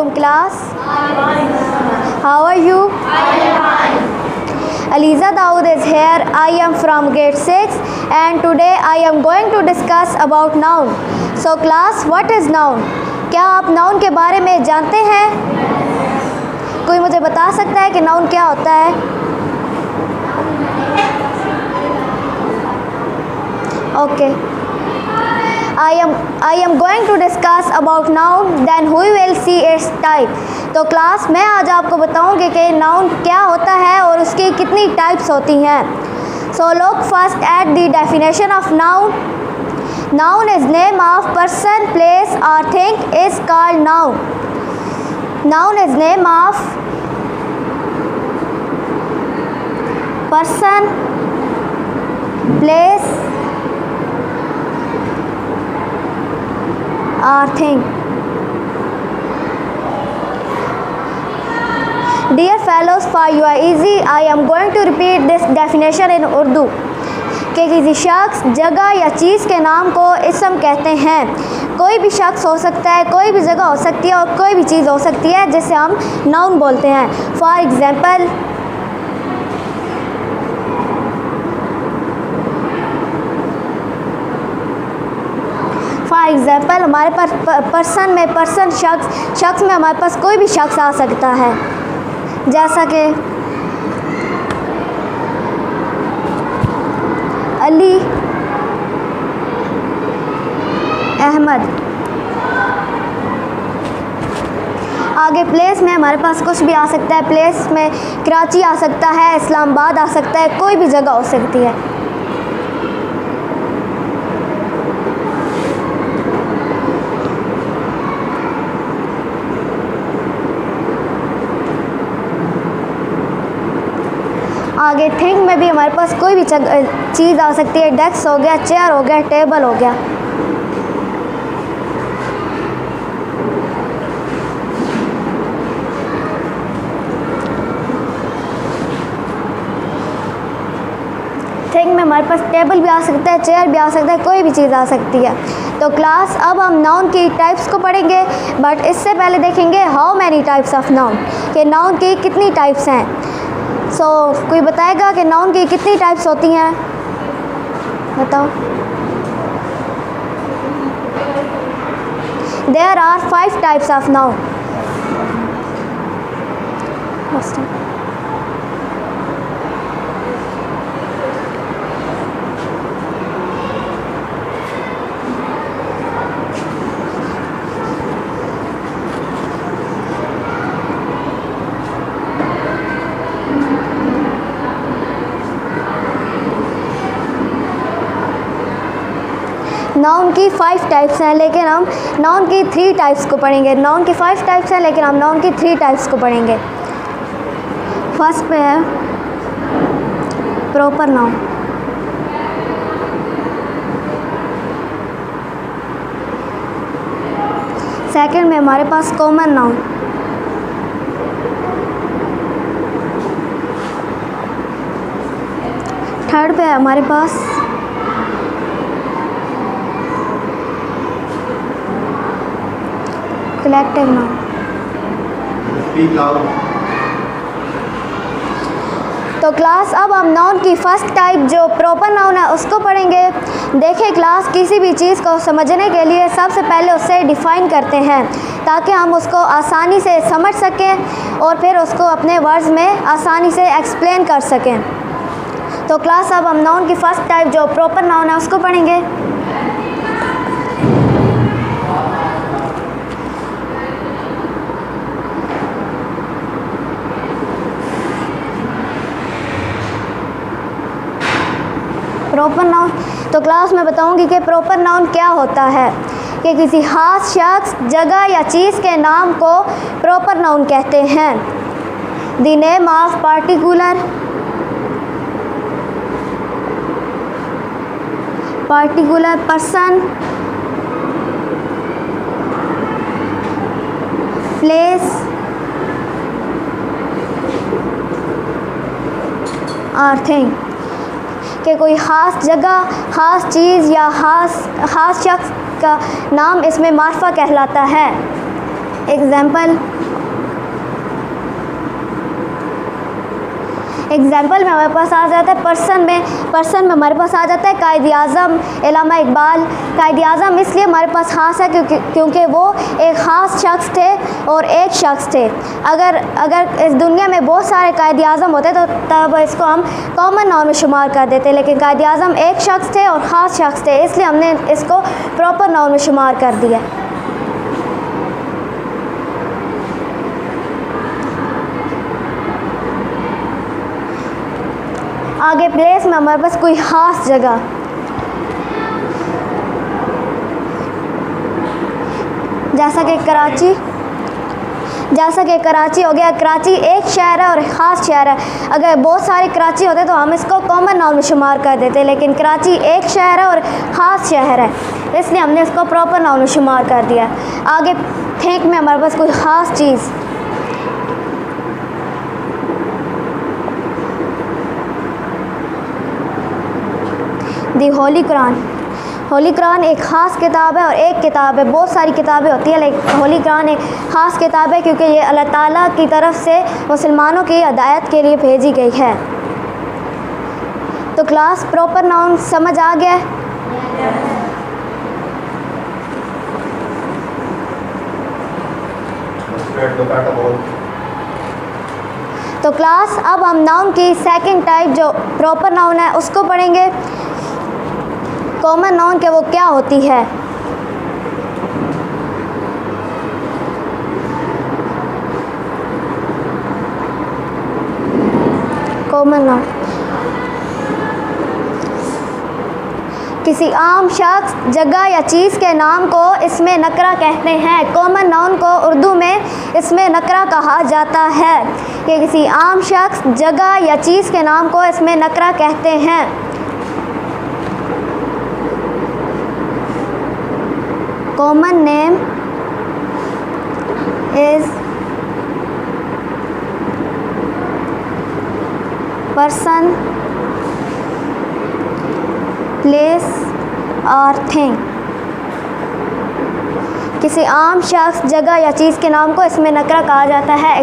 Assalamualaikum class. How are you? Aliza Dawood is here. I am from grade 6 and today I am going to discuss about noun. So class, what is noun? क्या आप noun के बारे में जानते हैं? कोई मुझे बता सकता है कि noun क्या होता है? Okay. I am going to discuss about noun, then we will see its type. तो क्लास मैं आज आपको बताऊंगी कि noun क्या होता है और उसकी कितनी टाइप्स होती हैं. So look first at the definition of noun. Noun is name of person, place or thing is called noun. Noun is name of person, place or thing. Dear fellows, for your easy, I am going to repeat this definition in Urdu. कि किसी शख्स, जगह या चीज़ के नाम को इसम कहते हैं. कोई भी शख्स हो सकता है, कोई भी जगह हो सकती है और कोई भी चीज़ हो सकती है जिसे हम नाउन बोलते हैं. फॉर एग्ज़ाम्पल हमारे पास पर्सन में पर्सन शख्स में हमारे पास कोई भी शख्स आ सकता है, जैसा कि अली, अहमद. आगे प्लेस में हमारे पास कुछ भी आ सकता है. प्लेस में कराची आ सकता है, इस्लामाबाद आ सकता है, कोई भी जगह हो सकती है. आगे थिंग में भी हमारे पास कोई भी चीज़ आ सकती है. डेस्क हो गया, चेयर हो गया, टेबल हो गया. थिंग में हमारे पास टेबल भी आ सकता है, चेयर भी आ सकता है, कोई भी चीज़ आ सकती है. तो क्लास अब हम नाउन की टाइप्स को पढ़ेंगे, बट इससे पहले देखेंगे how many types of noun, कि नाउन की कितनी टाइप्स हैं. सो कोई बताएगा कि नाउन की कितनी टाइप्स होती हैं? बताओ. There are 5 types of noun. Noun की 5 टाइप्स हैं, लेकिन हम नाउन की 3 टाइप्स को पढ़ेंगे. नाउन की 5 टाइप्स हैं, लेकिन हम नाउन की 3 टाइप्स को पढ़ेंगे. फर्स्ट पे है प्रॉपर नाउन. सेकंड में हमारे पास कॉमन नाउन. थर्ड पे है हमारे पास कलेक्टिव नाउन. तो क्लास अब हम नाउन की फर्स्ट टाइप जो प्रॉपर नाउन है उसको पढ़ेंगे. देखिए क्लास, किसी भी चीज़ को समझने के लिए सबसे पहले उससे डिफ़ाइन करते हैं ताकि हम उसको आसानी से समझ सकें और फिर उसको अपने वर्ड्स में आसानी से एक्सप्लेन कर सकें. तो क्लास अब हम नाउन की फर्स्ट टाइप जो प्रॉपर नाउन है उसको पढ़ेंगे. Proper noun. तो क्लास में बताऊंगी कि प्रॉपर नाउन क्या होता है. कि किसी खास शख्स, जगह या चीज़ के नाम को प्रॉपर नाउन कहते हैं. The name of particular person, place और थिंग. कि कोई ख़ास जगह, ख़ास चीज़ या ख़ास शख्स का नाम इसमें मार्फा कहलाता है. एग्जाम्पल में हमारे पास आ जाता है पर्सन में हमारे पास आ जाता है कायद आज़म इल्लामा इकबाल। कायद आज़म इसलिए हमारे पास ख़ास है क्योंकि वो एक ख़ास शख्स थे और एक शख्स थे। अगर इस दुनिया में बहुत सारे कायद आज़म होते तो तब इसको हम कॉमन नाउन में शुमार कर देते, लेकिन कायद आज़म एक शख्स थे और ख़ास शख्स थे, इसलिए हमने इसको प्रॉपर नाउन में शुमार कर दिया। आगे प्लेस में हमारे पास कोई ख़ास जगह, जैसा कि कराची हो गया। कराची एक शहर है और एक ख़ास शहर है। अगर बहुत सारे कराची होते तो हम इसको कॉमन नाउन में शुमार कर देते, लेकिन कराची एक शहर है और ख़ास शहर है, इसलिए हमने इसको प्रॉपर नाउन में शुमार कर दिया। आगे थिंक में हमारे पास कोई ख़ास चीज़, दी होली कुरान एक ख़ास किताब है और एक किताब है। बहुत सारी किताबें होती हैं, लेकिन होली कुरान एक ख़ास किताब है क्योंकि ये अल्लाह ताला की तरफ से मुसलमानों की हिदायत के लिए भेजी गई है। तो क्लास प्रॉपर नाउन समझ आ गया है? तो क्लास अब हम नाउन की सेकंड टाइप जो प्रॉपर नाउन है उसको पढ़ेंगे। कॉमन नाउन के वो क्या होती है। कॉमन नाउन किसी आम शख्स, जगह या चीज़ के नाम को इसमें नकरा कहते हैं। कॉमन नाउन को उर्दू में इसमें नकरा कहा जाता है। कि किसी आम शख्स, जगह या चीज़ के नाम को इसमें नकरा कहते हैं। Common name is person, place or thing। किसी आम शख्स, जगह या चीज़ के नाम को इसमें नकरा कहा जाता है।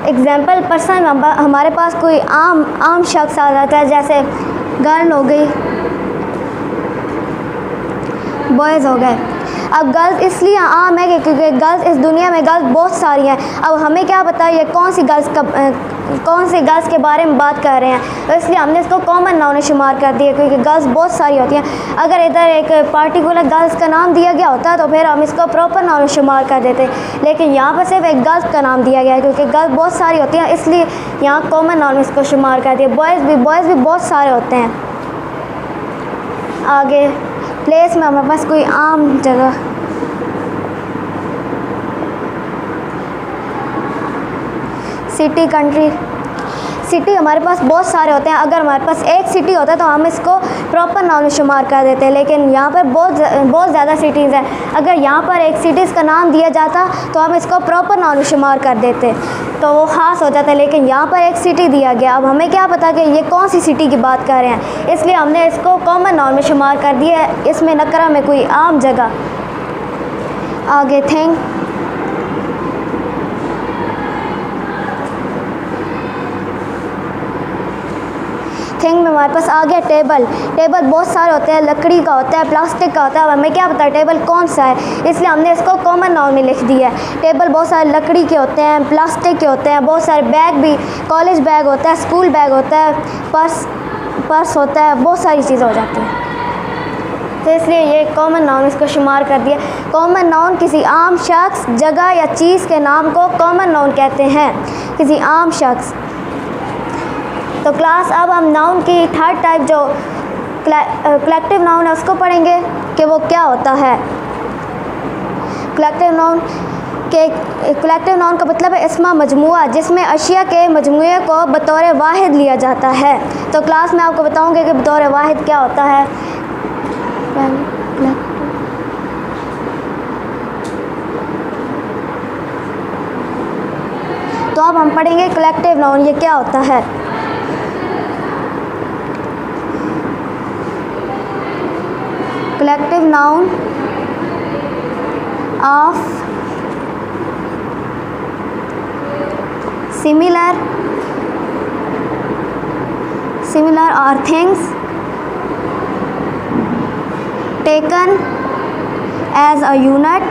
एग्जाम्पल, पर्सन हमारे पास कोई आम शख्स आ जाता है, जैसे गर्ल हो गई, बॉयज़ हो गए। अब गर्ल्स इसलिए आम है क्योंकि गर्ल्स इस दुनिया में गर्ल्स बहुत सारी हैं। अब हमें क्या पता ये कौन सी गर्ल्स के बारे में बात कर रहे हैं, तो इसलिए हमने इसको कॉमन नाउन में शुमार कर दिया क्योंकि गर्ल्स बहुत सारी होती हैं। अगर इधर एक पार्टिकुलर गर्ल्स का नाम दिया गया होता तो फिर हम इसको प्रॉपर नाउन में शुमार कर देते, लेकिन यहाँ पर सिर्फ एक गर्ल्स का नाम दिया गया है क्योंकि गर्ल्स बहुत सारी होती हैं, इसलिए यहाँ कॉमन नाउन में इसको शुमार कर दिया। बॉयज़ भी बहुत सारे होते हैं। आगे प्लेस में हमारे पास कोई आम जगह, सिटी, कंट्री। सिटी हमारे पास बहुत सारे होते हैं। अगर हमारे पास एक सिटी होता है तो हम इसको प्रॉपर नाउन में शुमार कर देते हैं, लेकिन यहाँ पर बहुत ज़्यादा सिटीज़ हैं। अगर यहाँ पर एक सिटीज़ का नाम दिया जाता तो हम इसको प्रॉपर नाउन में शुमार कर देते, तो वो ख़ास हो जाता है, लेकिन यहाँ पर एक सिटी दिया गया। अब हमें क्या पता कि ये कौन सी सिटी की बात कर रहे हैं, इसलिए हमने इसको कॉमन नाउन में शुमार कर दिया है। इसमें नकरा में कोई आम जगह। आगे थिंग, थिंग में हमारे पास आ गया टेबल। टेबल बहुत सारे होते हैं, लकड़ी का होता है, प्लास्टिक का होता है। अब हमें क्या पता है टेबल कौन सा है, इसलिए हमने इसको कॉमन नाउन में लिख दिया है। टेबल बहुत सारे लकड़ी के होते हैं, प्लास्टिक के होते हैं, बहुत सारे बैग भी, कॉलेज बैग होता है, स्कूल बैग होता है, पर्स होता है, बहुत सारी चीज़ें हो जाती हैं, तो इसलिए ये कॉमन नाउन इसको शुमार कर दिया। कॉमन नाउन किसी आम शख्स, जगह या चीज़ के नाम को कॉमन नाउन कहते हैं, किसी आम शख्स। तो क्लास अब हम नाउन की थर्ड टाइप जो कलेक्टिव नाउन है उसको पढ़ेंगे कि वो क्या होता है। कलेक्टिव नाउन का मतलब है इसमा मजमुआ, जिसमें अशिया के मजमुए को बतौर वाहिद लिया जाता है। तो क्लास में आपको बताऊंगी कि बतौर वाहिद क्या होता है। तो अब हम पढ़ेंगे कलेक्टिव नाउन, ये क्या होता है। collective noun of similar or things taken as a unit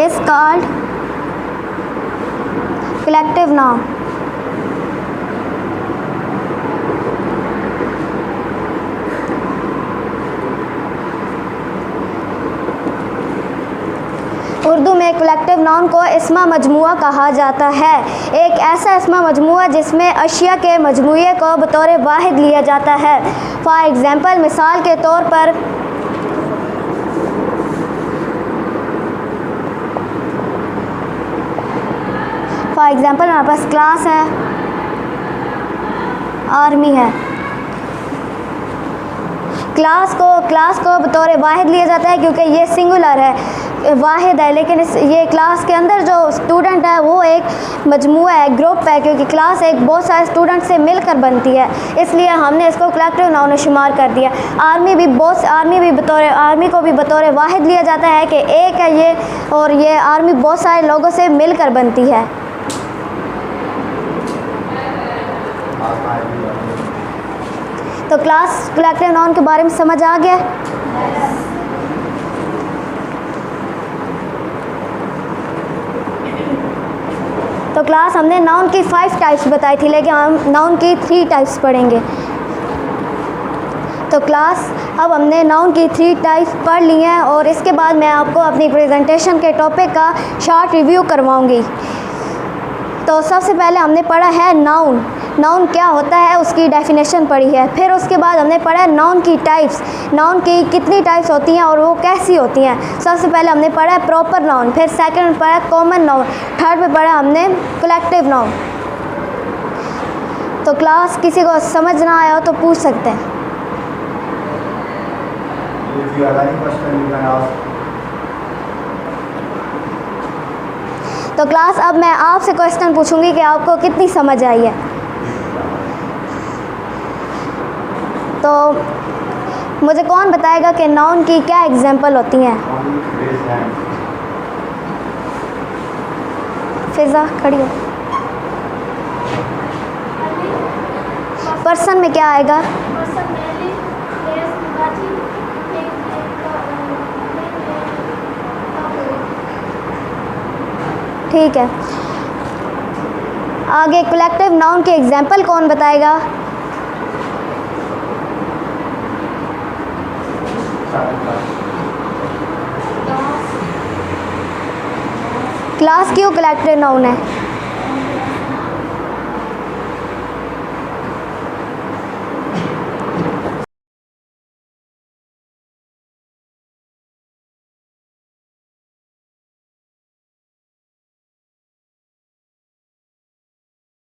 is called collective noun. Urdu में कलेक्टिव नाउन को इस्मा मजमूआ कहा जाता है। एक ऐसा इस्मा मजमूआ जिसमें अशिया के मजमूए को बतौर वाहिद लिया जाता है। फॉर एग्ज़ाम्पल, मिसाल के तौर पर हमारे पास क्लास है, आर्मी है। क्लास को बतौर वाहिद लिया जाता है क्योंकि ये सिंगुलर है, वाहिद है, लेकिन ये क्लास के अंदर जो स्टूडेंट है वो एक मजमूआ है, ग्रुप है, क्योंकि क्लास एक बहुत सारे स्टूडेंट से मिलकर बनती है, इसलिए हमने इसको कलेक्टिव नाउन में शुमार कर दिया। आर्मी को भी बतौर वाहिद लिया जाता है कि एक है ये, और ये आर्मी बहुत सारे लोगों से मिलकर बनती है। तो क्लास कलेक्टिव नाउन के बारे में समझ आ गया? तो क्लास हमने नाउन की 5 टाइप्स बताई थी, लेकिन हम नाउन की 3 टाइप्स पढ़ेंगे। तो क्लास अब हमने नाउन की 3 टाइप्स पढ़ ली हैं, और इसके बाद मैं आपको अपनी प्रेजेंटेशन के टॉपिक का शॉर्ट रिव्यू करवाऊंगी। तो सबसे पहले हमने पढ़ा है नाउन क्या होता है, उसकी डेफिनेशन पढ़ी है। फिर उसके बाद हमने पढ़ा है नाउन की टाइप्स, नाउन की कितनी टाइप्स होती हैं और वो कैसी होती हैं। सबसे पहले हमने पढ़ा है प्रॉपर नाउन, फिर सेकंड में पढ़ा है कॉमन नाउन, थर्ड में पढ़ा हमने कलेक्टिव नाउन। तो क्लास किसी को समझ ना आया हो तो पूछ सकते हैं। तो क्लास अब मैं आपसे क्वेश्चन पूछूंगी कि आपको कितनी समझ आई है। तो मुझे कौन बताएगा कि नाउन की क्या एग्जाम्पल होती हैं? फिजा खड़ी हो। पर्सन में क्या आएगा? ठीक है। आगे कलेक्टिव नाउन की एग्जाम्पल कौन बताएगा? क्लास क्यों कलेक्टिव नाउन है?